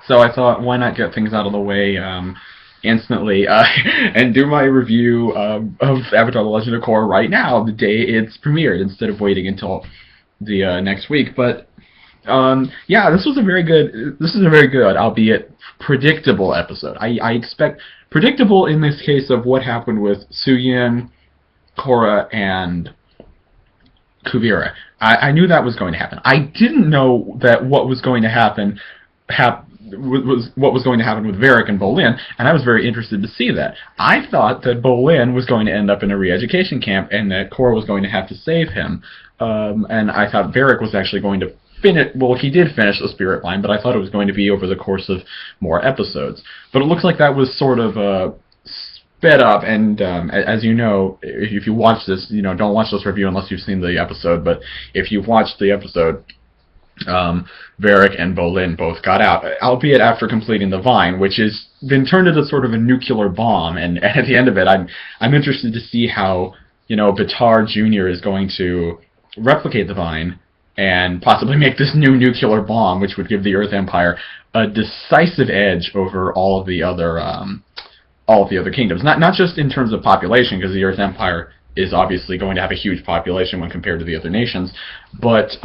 So I thought, why not get things out of the way instantly and do my review of Avatar: The Legend of Korra right now, the day it's premiered, instead of waiting until the next week. But yeah, this was a very good. This is a very good, albeit predictable episode. I expect predictable in this case of what happened with Suyin, Korra, and Kuvira. I knew that was going to happen. I didn't know that what was going to happen was what was going to happen with Varric and Bolin, and I was very interested to see that. I thought that Bolin was going to end up in a re-education camp, and that Korra was going to have to save him. And I thought Varric was actually going to finish. Well, he did finish the spirit line, but I thought it was going to be over the course of more episodes. But it looks like that was sort of sped up, and as you know, if you watch this, don't watch this review unless you've seen the episode. But if you've watched the episode, Varric and Bolin both got out, albeit after completing the Vine, which has been turned into sort of a nuclear bomb. And at the end of it, I'm interested to see how Batar Jr. is going to replicate the Vine and possibly make this new nuclear bomb, which would give the Earth Empire a decisive edge over all of the other kingdoms. Not just in terms of population, because the Earth Empire is obviously going to have a huge population when compared to the other nations, but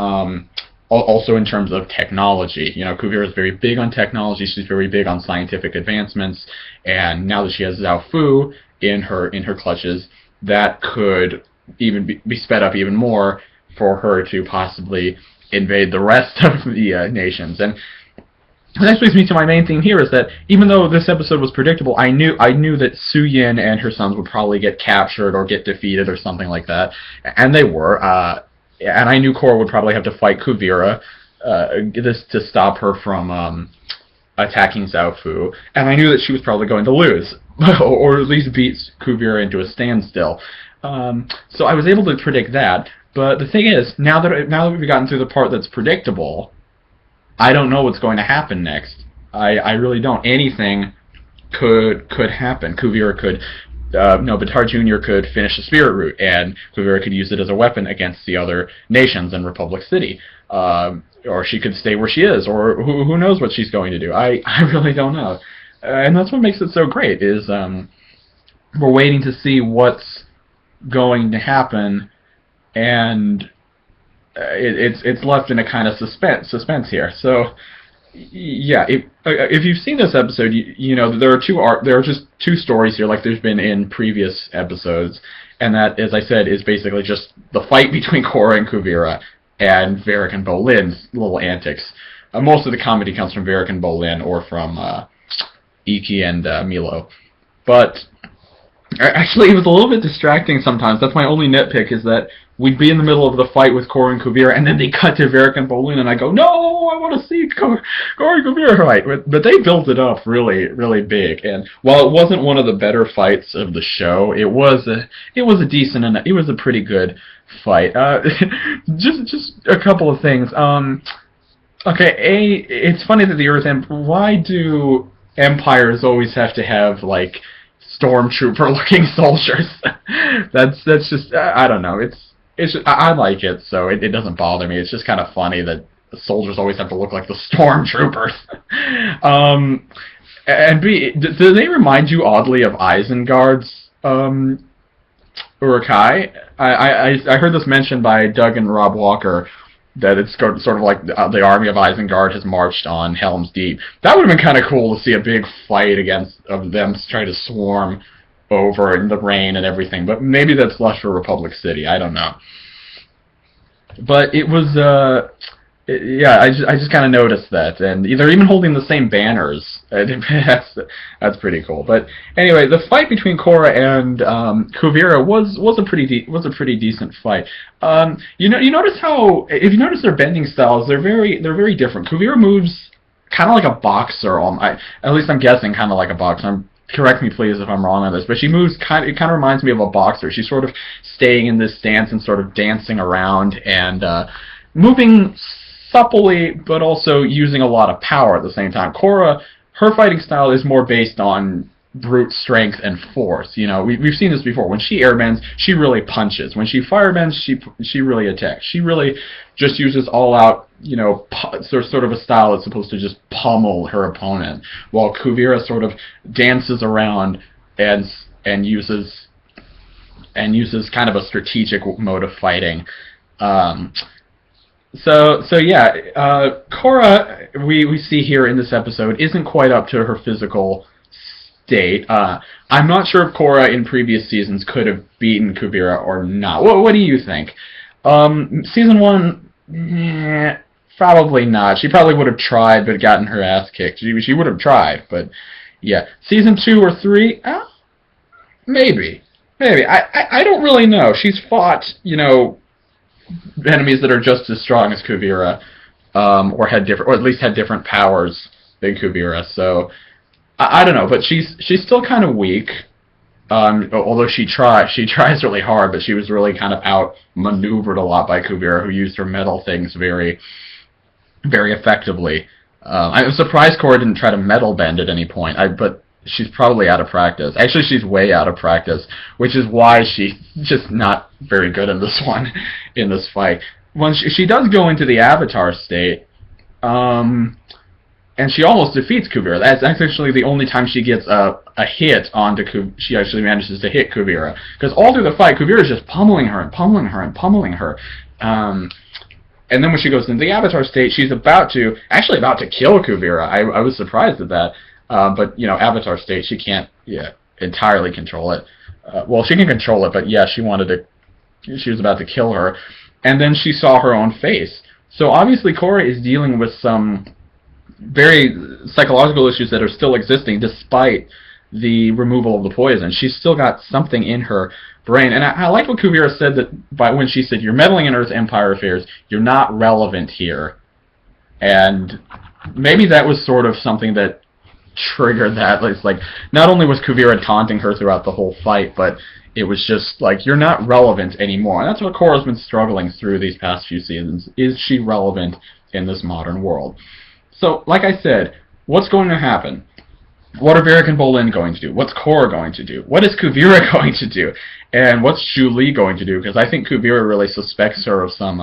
also in terms of technology. Kuvira is very big on technology. She's very big on scientific advancements, and now that she has Zhao Fu in her clutches, that could even be sped up even more for her to possibly invade the rest of the nations. And that brings me to my main theme here, is that even though this episode was predictable, I knew that Suyin and her sons would probably get captured or get defeated or something like that, and they were. And I knew Korra would probably have to fight Kuvira this to stop her from attacking Zhao Fu, and I knew that she was probably going to lose, or at least beat Kuvira into a standstill. So I was able to predict that. But the thing is, now that we've gotten through the part that's predictable, I don't know what's going to happen next. I really don't. Anything could happen. Kuvira could, Batar Jr. could finish the Spirit Root, and Kuvira could use it as a weapon against the other nations in Republic City. Or she could stay where she is, or who knows what she's going to do. I really don't know. And that's what makes it so great, is we're waiting to see what's going to happen, and it's left in a kind of suspense here. So yeah, if you've seen this episode, you know there are just two stories here, like there's been in previous episodes, and that, as I said, is basically just the fight between Korra and Kuvira, and Varric and Bolin's little antics. Most of the comedy comes from Varric and Bolin, or from Iki and Milo. But actually, it was a little bit distracting sometimes. That's my only nitpick, is that we'd be in the middle of the fight with Korra and Kuvira, and then they cut to Varric and Bolin, and I go, no, I want to see Korra and Kuvira fight. But they built it up really, really big. And while it wasn't one of the better fights of the show, it was a decent, and it was a pretty good fight. Just a couple of things. Okay, it's funny that the Earth Empire. Why do empires always have to have like stormtrooper-looking soldiers? that's just I don't know. I like it, so it doesn't bother me. It's just kind of funny that the soldiers always have to look like the stormtroopers. And B, do they remind you oddly of Isengard's Urukai? I heard this mentioned by Doug and Rob Walker, that it's sort of like the army of Isengard has marched on Helm's Deep. That would have been kind of cool to see a big fight of them trying to swarm over in the rain and everything, but maybe that's left for Republic City. I don't know. But it was, yeah, I just kind of noticed that, and they're even holding the same banners. That's pretty cool. But anyway, the fight between Korra and Kuvira was a pretty decent fight. You notice how, if you notice their bending styles, they're very different. Kuvira moves kind of like a boxer. At least I'm guessing kind of like a boxer. Correct me please if I'm wrong on this, but she moves it kind of reminds me of a boxer. She's sort of staying in this stance and sort of dancing around and moving supplely, but also using a lot of power at the same time. Korra, her fighting style is more based on brute strength and force. You know, we've seen this before. When she airbends, she really punches. When she firebends, she really attacks. She really just uses all out, you know, sort of a style that's supposed to just pummel her opponent, while Kuvira sort of dances around and and uses kind of a strategic mode of fighting. Um, so yeah, Korra, we see here in this episode, isn't quite up to her physical state. I'm not sure if Korra in previous seasons could have beaten Kuvira or not. What do you think? Season 1, probably not. She probably would have tried, but gotten her ass kicked. She would have tried, but yeah. Season 2 or 3, maybe. Maybe. I don't really know. She's fought, you know, enemies that are just as strong as Kuvira, or at least had different powers than Kuvira. So I don't know, but she's still kind of weak. Although she tries really hard, but she was really kind of outmaneuvered a lot by Kuvira, who used her metal things very, very effectively. I was surprised Korra didn't try to metal bend at any point. But she's probably out of practice. Actually, she's way out of practice, which is why she's just not very good in this one, in this fight. When she does go into the Avatar state, and she almost defeats Kuvira. That's actually the only time she gets a hit onto Kuvira. She actually manages to hit Kuvira. Because all through the fight, Kuvira is just pummeling her and pummeling her and pummeling her. And then when she goes into the Avatar state, she's about to kill Kuvira. I was surprised at that. But, you know, Avatar state, she can't entirely control it. Well, she can control it, but yeah, she was about to kill her. And then she saw her own face. So obviously Korra is dealing with some very psychological issues that are still existing despite the removal of the poison. She's still got something in her brain. And I like what Kuvira said when she said, "You're meddling in Earth's empire affairs. You're not relevant here." And maybe that was sort of something that triggered that. It's like, not only was Kuvira taunting her throughout the whole fight, but it was just like, you're not relevant anymore. And that's what Korra's been struggling through these past few seasons. Is she relevant in this modern world? So, like I said, what's going to happen? What are Varric and Bolin going to do? What's Korra going to do? What is Kuvira going to do? And what's Zhu Li going to do? Because I think Kuvira really suspects her of some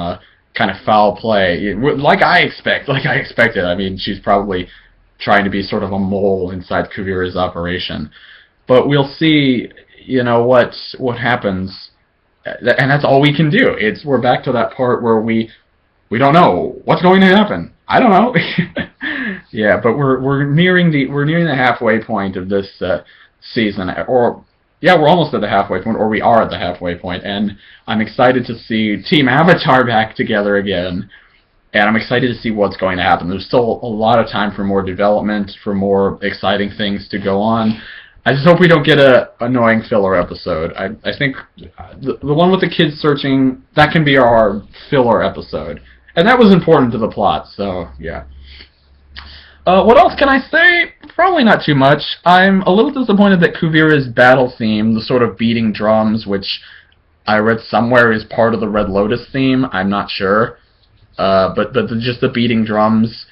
kind of foul play. Like I expected. I mean, she's probably trying to be sort of a mole inside Kuvira's operation. But we'll see, you know, what happens. And that's all we can do. We're back to that part where we don't know what's going to happen. I don't know. Yeah, but we're nearing the halfway point of this season, we're almost at the halfway point, or we are at the halfway point, and I'm excited to see Team Avatar back together again, and I'm excited to see what's going to happen. There's still a lot of time for more development, for more exciting things to go on. I just hope we don't get a annoying filler episode. I think the one with the kids searching, that can be our filler episode. And that was important to the plot, so yeah. What else can I say? Probably not too much. I'm a little disappointed that Kuvira's battle theme, the sort of beating drums, which I read somewhere is part of the Red Lotus theme, I'm not sure. But just the beating drums,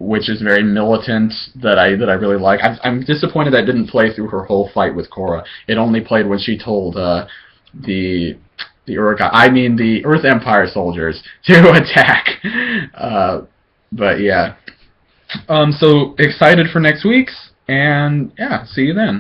which is very militant, that I really like. I'm disappointed that didn't play through her whole fight with Korra. It only played when she told the Earth Empire soldiers to attack. But yeah. So excited for next week's, and yeah, see you then.